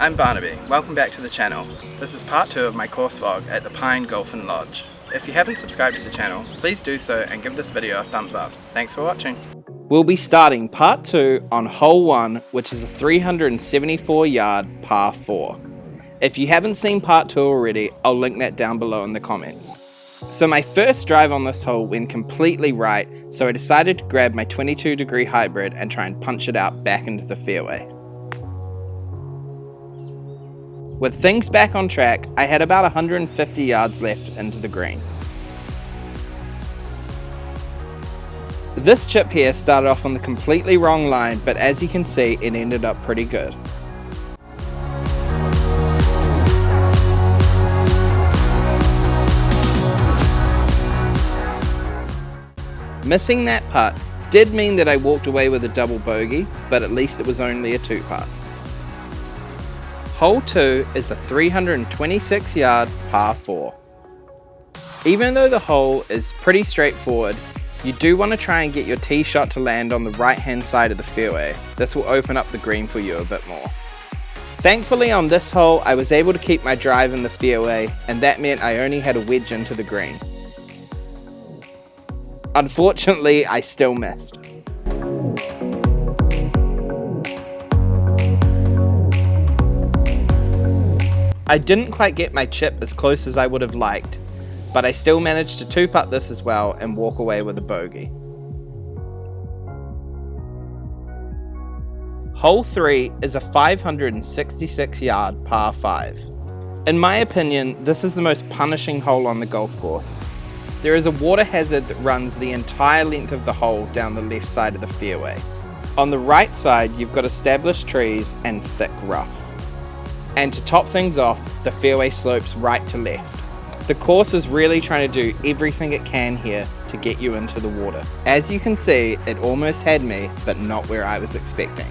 I'm Barnaby, welcome back to the channel. This is part 2 of my course vlog at the Pine Golf Lodge. If you haven't subscribed to the channel, please do so and give this video a thumbs up. Thanks for watching. We'll be starting part 2 on hole 1, which is a 374 yard par 4. If you haven't seen part 2 already, I'll link that down below in the comments. So my first drive on this hole went completely right, so I decided to grab my 22-degree hybrid and try and punch it out back into the fairway. With things back on track, I had about 150 yards left into the green. This chip here started off on the completely wrong line, but as you can see, it ended up pretty good. Missing that putt did mean that I walked away with a double bogey, but at least it was only a 2-putt. Hole 2 is a 326 yard par 4. Even though the hole is pretty straightforward, you do want to try and get your tee shot to land on the right hand side of the fairway. This will open up the green for you a bit more. Thankfully on this hole I was able to keep my drive in the fairway, and that meant I only had a wedge into the green. Unfortunately, I still missed. I didn't quite get my chip as close as I would have liked, but I still managed to 2-putt this as well and walk away with a bogey. Hole 3 is a 566 yard par 5. In my opinion, this is the most punishing hole on the golf course. There is a water hazard that runs the entire length of the hole down the left side of the fairway. On the right side, you've got established trees and thick rough. And to top things off, the fairway slopes right to left. The course is really trying to do everything it can here to get you into the water. As you can see, it almost had me, but not where I was expecting.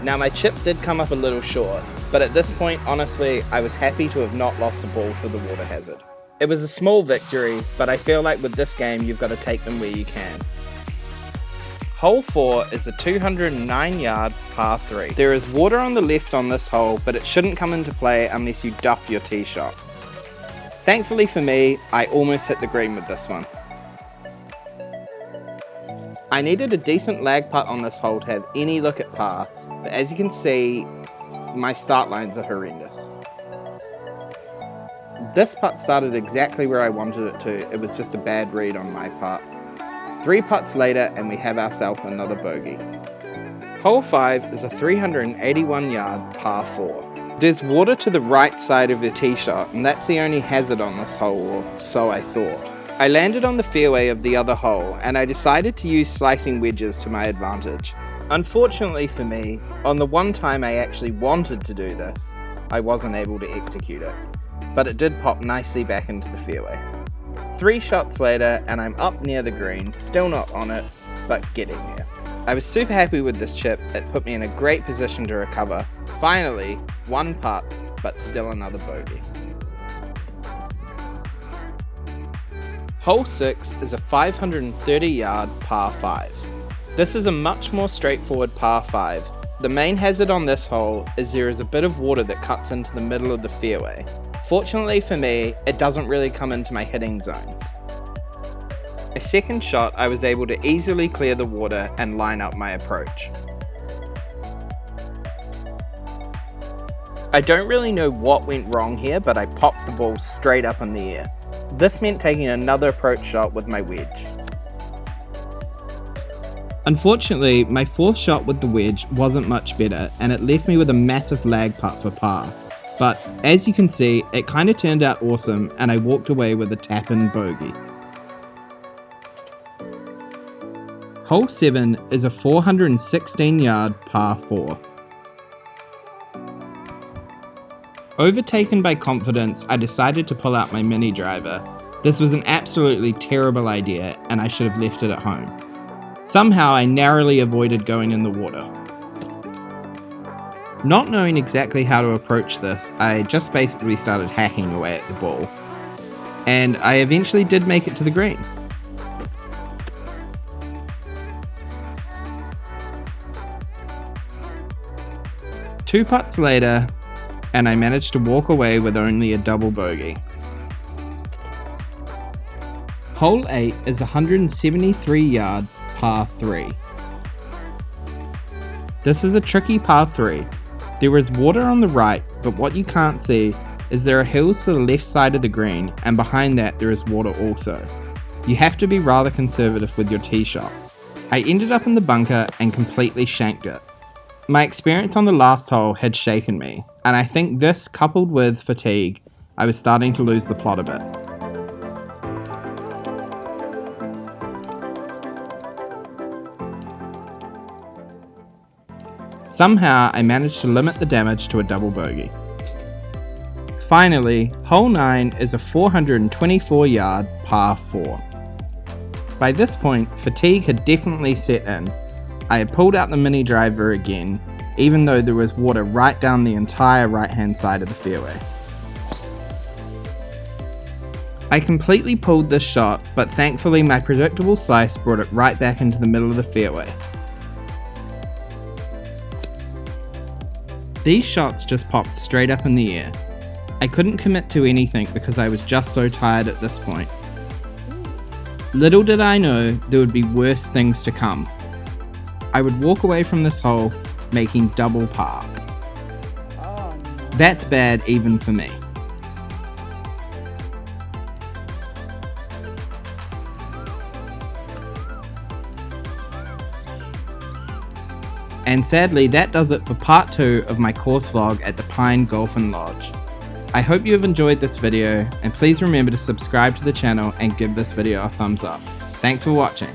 Now my chip did come up a little short, but at this point, honestly, I was happy to have not lost the ball to the water hazard. It was a small victory, but I feel like with this game you've got to take them where you can. Hole 4 is a 209 yard par 3. There is water on the left on this hole, but it shouldn't come into play unless you duff your tee shot. Thankfully for me, I almost hit the green with this one. I needed a decent lag putt on this hole to have any look at par, but as you can see, my start lines are horrendous. This putt started exactly where I wanted it to, it was just a bad read on my part. 3 putts later and we have ourselves another bogey. Hole 5 is a 381 yard par 4. There's water to the right side of the tee shot, and that's the only hazard on this hole, or so I thought. I landed on the fairway of the other hole, and I decided to use slicing wedges to my advantage. Unfortunately for me, on the one time I actually wanted to do this, I wasn't able to execute it. But it did pop nicely back into the fairway. 3 shots later and I'm up near the green, still not on it, but getting there. I was super happy with this chip, it put me in a great position to recover. Finally, 1 putt, but still another bogey. Hole 6 is a 530 yard par 5. This is a much more straightforward par 5. The main hazard on this hole is there is a bit of water that cuts into the middle of the fairway. Fortunately for me, it doesn't really come into my hitting zones. A second shot, I was able to easily clear the water and line up my approach. I don't really know what went wrong here, but I popped the ball straight up in the air. This meant taking another approach shot with my wedge. Unfortunately, my 4th shot with the wedge wasn't much better, and it left me with a massive lag putt for par. But as you can see, it kind of turned out awesome, and I walked away with a tap-in bogey. Hole 7 is a 416 yard par 4. Overtaken by confidence, I decided to pull out my mini driver. This was an absolutely terrible idea, and I should have left it at home. Somehow I narrowly avoided going in the water. Not knowing exactly how to approach this, I just basically started hacking away at the ball. And I eventually did make it to the green. 2 putts later, and I managed to walk away with only a double bogey. Hole 8 is 173 yard par 3. This is a tricky par 3. There is water on the right, but what you can't see is there are hills to the left side of the green, and behind that there is water also. You have to be rather conservative with your tee shot. I ended up in the bunker and completely shanked it. My experience on the last hole had shaken me, and I think this, coupled with fatigue, I was starting to lose the plot a bit. Somehow, I managed to limit the damage to a double bogey. Finally, hole 9 is a 424 yard par 4. By this point, fatigue had definitely set in. I had pulled out the mini driver again, even though there was water right down the entire right hand side of the fairway. I completely pulled this shot, but thankfully my predictable slice brought it right back into the middle of the fairway. These shots just popped straight up in the air. I couldn't commit to anything because I was just so tired at this point. Little did I know there would be worse things to come. I would walk away from this hole making double par. That's bad even for me. And sadly, that does it for part 2 of my course vlog at the Pine Golf and Lodge. I hope you have enjoyed this video, and please remember to subscribe to the channel and give this video a thumbs up. Thanks for watching.